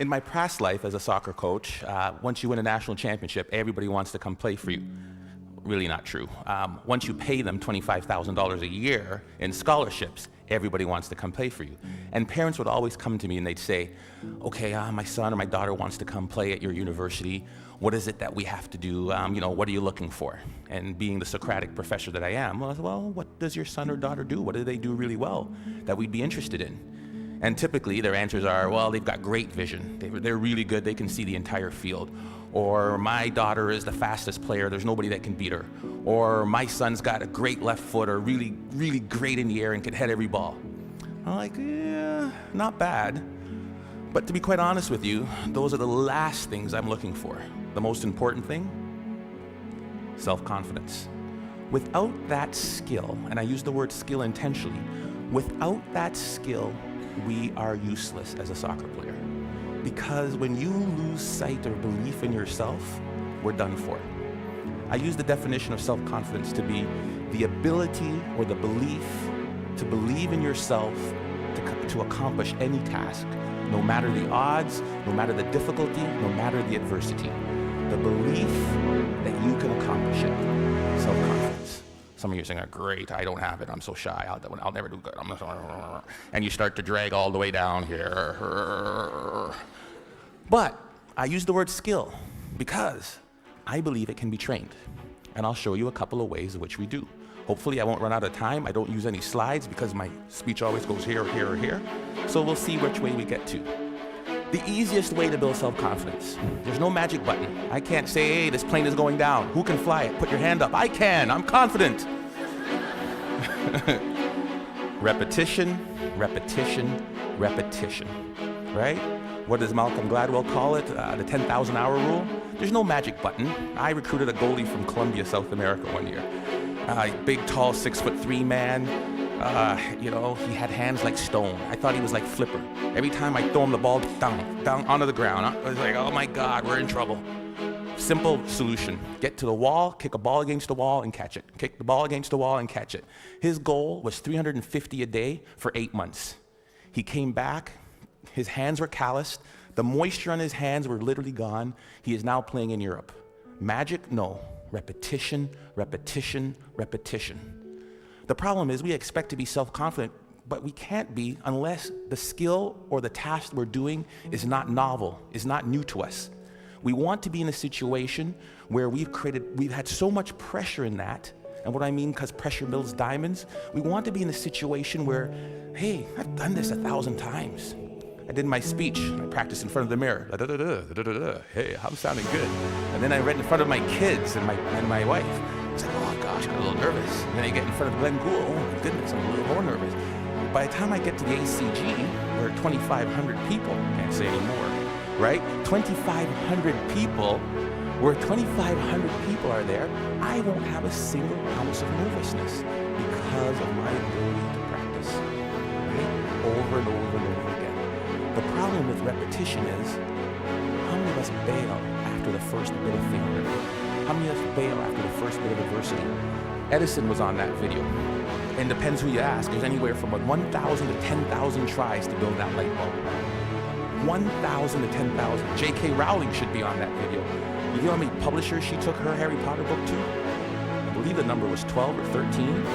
In my past life as a soccer coach, once you win a national championship, everybody wants to come play for you. Really not true. Once you pay them $25,000 a year in scholarships, everybody wants to come play for you. And parents would always come to me and they'd say, okay, my son or my daughter wants to come play at your university. What is it that we have to do? What are you looking for? And being the Socratic professor that I am, well, what does your son or daughter do? What do they do really well that we'd be interested in? And typically their answers are, well, they've got great vision. They're really good. They can see the entire field. Or my daughter is the fastest player. There's nobody that can beat her. Or my son's got a great left foot, or really, really great in the air and can head every ball. I'm like, yeah, not bad. But to be quite honest with you, those are the last things I'm looking for. The most important thing, self-confidence. Without that skill, and I use the word skill intentionally, without that skill, we are useless as a soccer player. Because when you lose sight or belief in yourself, we're done for. I use the definition of self-confidence to be the ability or the belief to believe in yourself to accomplish any task, no matter the odds, no matter the difficulty, no matter the adversity. The belief that you can accomplish it, self-confidence. Some of you are saying, great, I don't have it, I'm so shy, I'll never do good. And you start to drag all the way down here. But I use the word skill because I believe it can be trained. And I'll show you a couple of ways in which we do. Hopefully I won't run out of time. I don't use any slides because my speech always goes here, here, or here. So we'll see which way we get to. The easiest way to build self-confidence. There's no magic button. I can't say, hey, this plane is going down. Who can fly it? Put your hand up. I can. I'm confident. Repetition, repetition, repetition. Right? What does Malcolm Gladwell call it? The 10,000 hour rule? There's no magic button. I recruited a goalie from Colombia, South America one year. Big, tall, 6'3" man. He had hands like stone. I thought he was like Flipper. Every time I throw him the ball, down onto the ground. I was like, oh my God, we're in trouble. Simple solution. Get to the wall, kick a ball against the wall and catch it. Kick the ball against the wall and catch it. His goal was 350 a day for 8 months. He came back, his hands were calloused, the moisture on his hands were literally gone. He is now playing in Europe. Magic? No. Repetition, repetition, repetition. The problem is we expect to be self-confident, but we can't be unless the skill or the task we're doing is not novel, is not new to us. We want to be in a situation where we've had so much pressure in that, and what I mean, because pressure builds diamonds, we want to be in a situation where, hey, I've done this 1,000 times. I did my speech, I practiced in front of the mirror, hey, I'm sounding good. And then I read in front of my kids and my wife. I was like, oh gosh, I'm a little nervous. And then I get in front of Glenn Gould, oh my goodness, I'm a little more nervous. By the time I get to the ACG, there are 2,500 people, can't say anymore, right? 2,500 people, where 2,500 people are there, I won't have a single ounce of nervousness because of my ability to practice, right? Over and over and over again. The problem with repetition is, how many of us bail after the first bit of failure? How many of us bail after the first bit of adversity? Edison was on that video. And depends who you ask. There's anywhere from 1,000 to 10,000 tries to build that light bulb. 1,000 to 10,000. J.K. Rowling should be on that video. You know how many publishers she took her Harry Potter book to? I believe the number was 12 or 13.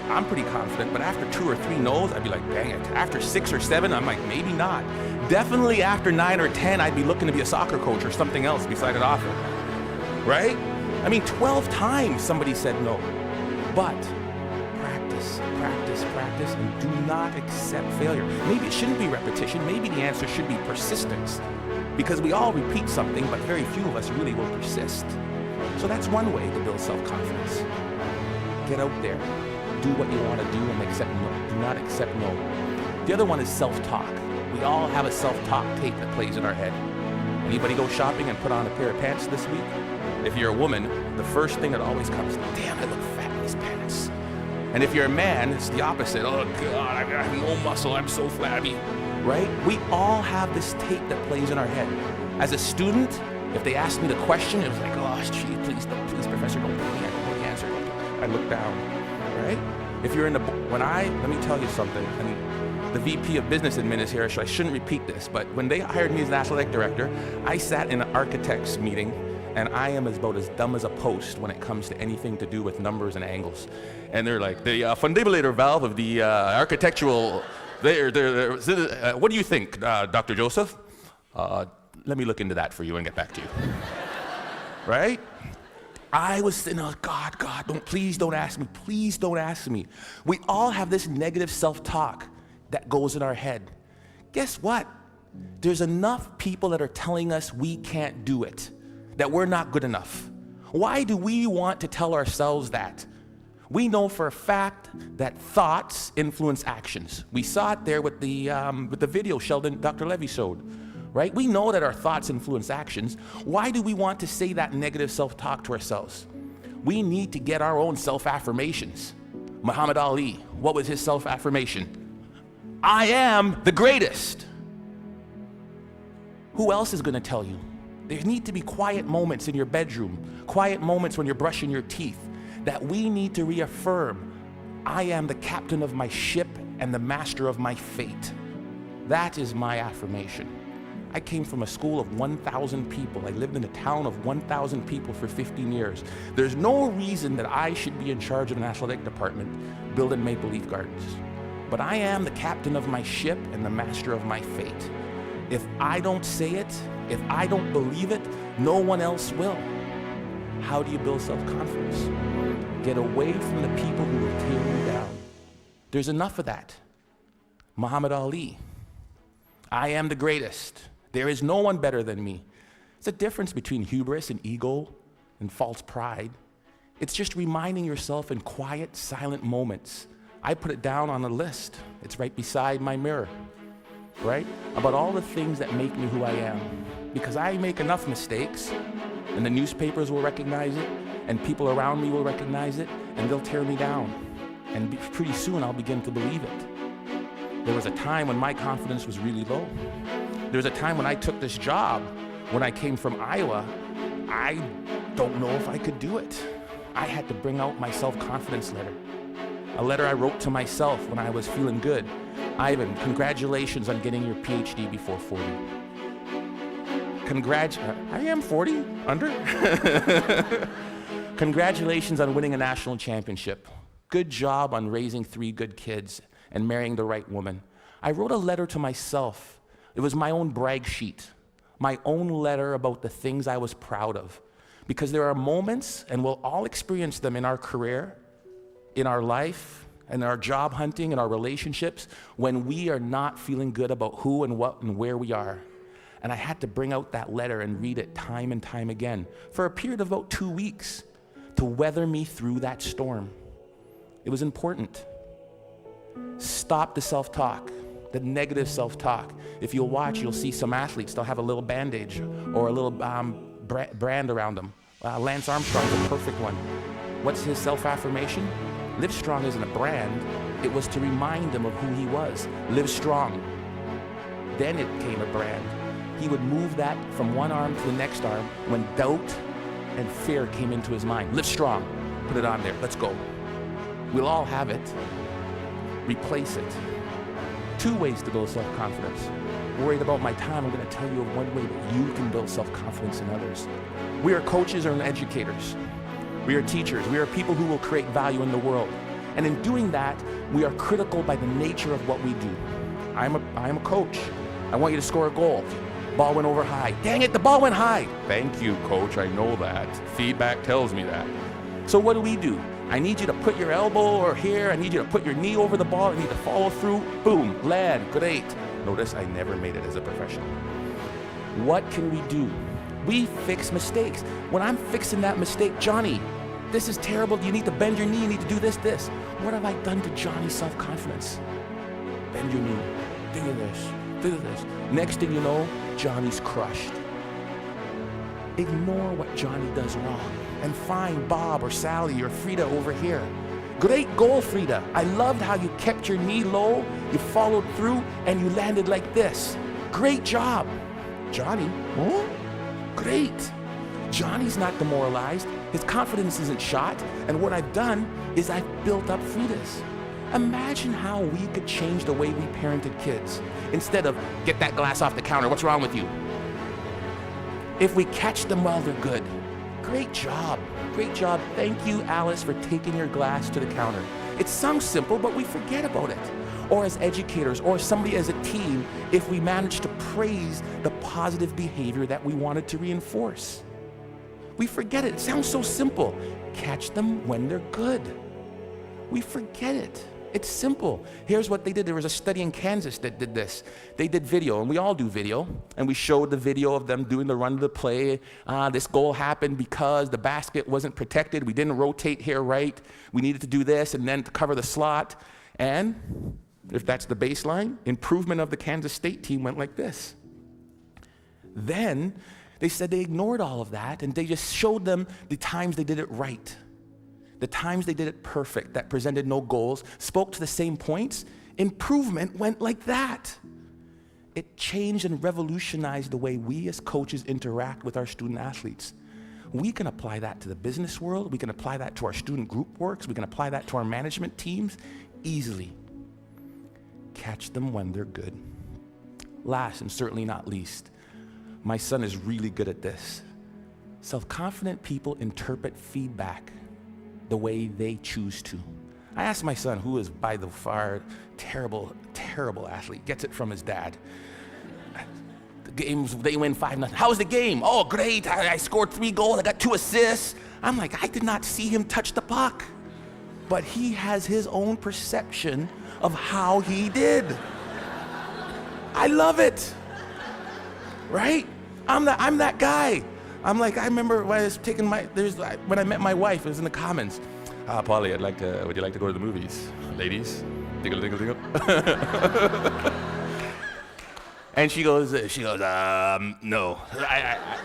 I'm pretty confident, but after 2 or 3 no's, I'd be like, dang it. After 6 or 7, I'm like, maybe not. Definitely after 9 or 10, I'd be looking to be a soccer coach or something else beside an author. Right? I mean, 12 times somebody said no. But practice, practice, practice, and do not accept failure. Maybe it shouldn't be repetition. Maybe the answer should be persistence. Because we all repeat something, but very few of us really will persist. So that's one way to build self-confidence. Get out there. Do what you want to do and accept no. Do not accept no. The other one is self-talk. We all have a self-talk tape that plays in our head. Anybody go shopping and put on a pair of pants this week? If you're a woman, the first thing that always comes, damn, I look fat in these pants. And if you're a man, it's the opposite. Oh God, I have no muscle, I'm so flabby. Right? We all have this tape that plays in our head. As a student, if they asked me the question, it was like, oh, gee, please, professor, don't put me, I don't know the answer. I look down, right? If you're in the, let me tell you something. the VP of Business Admin is here, so I shouldn't repeat this, but when they hired me as National Athletic Director, I sat in an architect's meeting, and I am about as dumb as a post when it comes to anything to do with numbers and angles. And they're like, the fundibulator valve of the architectural, what do you think, Dr. Joseph? Let me look into that for you and get back to you. Right? I was saying, oh, God, please don't ask me. Please don't ask me. We all have this negative self-talk that goes in our head. Guess what? There's enough people that are telling us we can't do it, that we're not good enough. Why do we want to tell ourselves that? We know for a fact that thoughts influence actions. We saw it there with the video Sheldon, Dr. Levy showed. Right? We know that our thoughts influence actions. Why do we want to say that negative self-talk to ourselves? We need to get our own self-affirmations. Muhammad Ali, what was his self-affirmation? I am the greatest. Who else is going to tell you? There need to be quiet moments in your bedroom, quiet moments when you're brushing your teeth, that we need to reaffirm, I am the captain of my ship and the master of my fate. That is my affirmation. I came from a school of 1,000 people. I lived in a town of 1,000 people for 15 years. There's no reason that I should be in charge of the National Athletic Department building Maple Leaf Gardens. But I am the captain of my ship and the master of my fate. If I don't say it, if I don't believe it, no one else will. How do you build self-confidence? Get away from the people who will tear you down. There's enough of that. Muhammad Ali, I am the greatest. There is no one better than me. It's a difference between hubris and ego and false pride. It's just reminding yourself in quiet, silent moments. I put it down on a list. It's right beside my mirror, right? About all the things that make me who I am. Because I make enough mistakes, and the newspapers will recognize it, and people around me will recognize it, and they'll tear me down. And pretty soon I'll begin to believe it. There was a time when my confidence was really low. There was a time when I took this job, when I came from Iowa, I don't know if I could do it. I had to bring out my self-confidence letter. A letter I wrote to myself when I was feeling good. Ivan, congratulations on getting your PhD before 40. I am 40, under. Congratulations on winning a national championship. Good job on raising 3 good kids and marrying the right woman. I wrote a letter to myself. It was my own brag sheet, my own letter about the things I was proud of. Because there are moments, and we'll all experience them in our career, in our life, in our job hunting, in our relationships, when we are not feeling good about who and what and where we are. And I had to bring out that letter and read it time and time again for a period of about 2 weeks to weather me through that storm. It was important. Stop the self-talk. The negative self-talk. If you'll watch, you'll see some athletes, they'll have a little bandage or a little brand around them. Lance Armstrong's a perfect one. What's his self-affirmation? Live Strong isn't a brand. It was to remind him of who he was. Live strong. Then it became a brand. He would move that from one arm to the next arm when doubt and fear came into his mind. Live strong. Put it on there. Let's go. We'll all have it. Replace it. 2 ways to build self-confidence. Worried about my time, I'm going to tell you of one way that you can build self-confidence in others. We are coaches and educators. We are teachers. We are people who will create value in the world. And in doing that, we are critical by the nature of what we do. I am a coach. I want you to score a goal. Ball went over high. Dang it, the ball went high. Thank you, coach. I know that. Feedback tells me that. So what do? I need you to put your elbow or here. I need you to put your knee over the ball. I need to follow through. Boom, land, great. Notice I never made it as a professional. What can we do? We fix mistakes. When I'm fixing that mistake, Johnny, this is terrible. You need to bend your knee. You need to do this. What have I done to Johnny's self-confidence? Bend your knee. Do this. Next thing you know, Johnny's crushed. Ignore what Johnny does wrong and find Bob or Sally or Frida over here. Great goal, Frida. I loved how you kept your knee low, you followed through, and you landed like this. Great job. Johnny, huh? Great. Johnny's not demoralized. His confidence isn't shot. And what I've done is I've built up Frida's. Imagine how we could change the way we parented kids. Instead of, get that glass off the counter, what's wrong with you? If we catch them while they're good. Great job, great job. Thank you, Alice, for taking your glass to the counter. It sounds simple, but we forget about it. Or as educators, or somebody as a team, if we manage to praise the positive behavior that we wanted to reinforce. We forget it. It sounds so simple. Catch them when they're good. We forget it. It's simple. Here's what they did. There was a study in Kansas that did this. They did video, and we all do video, and we showed the video of them doing the run to the play. This goal happened because the basket wasn't protected. We didn't rotate here right. We needed to do this, and then to cover the slot. And if that's the baseline, improvement of the Kansas State team went like this. Then they said they ignored all of that, and they just showed them the times they did it right. The times they did it perfect, that presented no goals, spoke to the same points. Improvement went like that. It changed and revolutionized the way we as coaches interact with our student athletes. We can apply that to the business world. We can apply that to our student group works. We can apply that to our management teams easily. Catch them when they're good. Last and certainly not least, my son is really good at this. Self-confident people interpret feedback the way they choose to. I asked my son, who is by the far terrible athlete, gets it from his dad. The games, they win 5-0. How was the game? Oh, great, I scored 3 goals, I got 2 assists. I'm like, I did not see him touch the puck. But he has his own perception of how he did. I love it, right? I'm that guy. I'm like, I remember when I was taking when I met my wife, it was in the Commons. Polly, would you like to go to the movies? Ladies, dingle, dingle, dingle. And she goes, no. I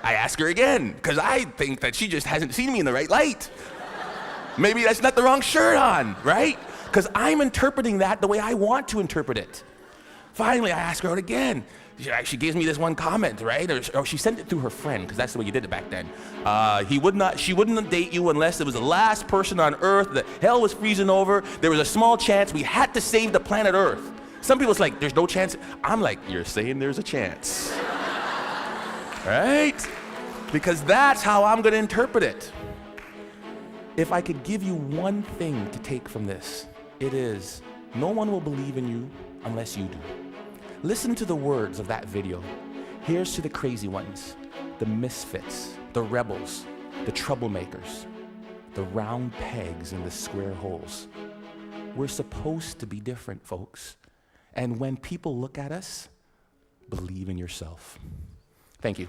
ask her again, because I think that she just hasn't seen me in the right light. Maybe that's not the wrong shirt on, right? Because I'm interpreting that the way I want to interpret it. Finally, I ask her out again. She gives me this one comment, right? Or she sent it through her friend, because that's the way you did it back then. She wouldn't date you unless it was the last person on Earth. The hell was freezing over. There was a small chance we had to save the planet Earth. Some people's like, there's no chance. I'm like, you're saying there's a chance. Right? Because that's how I'm going to interpret it. If I could give you one thing to take from this, it is, no one will believe in you unless you do. Listen to the words of that video. Here's to the crazy ones, the misfits, the rebels, the troublemakers, the round pegs in the square holes. We're supposed to be different, folks. And when people look at us, believe in yourself. Thank you.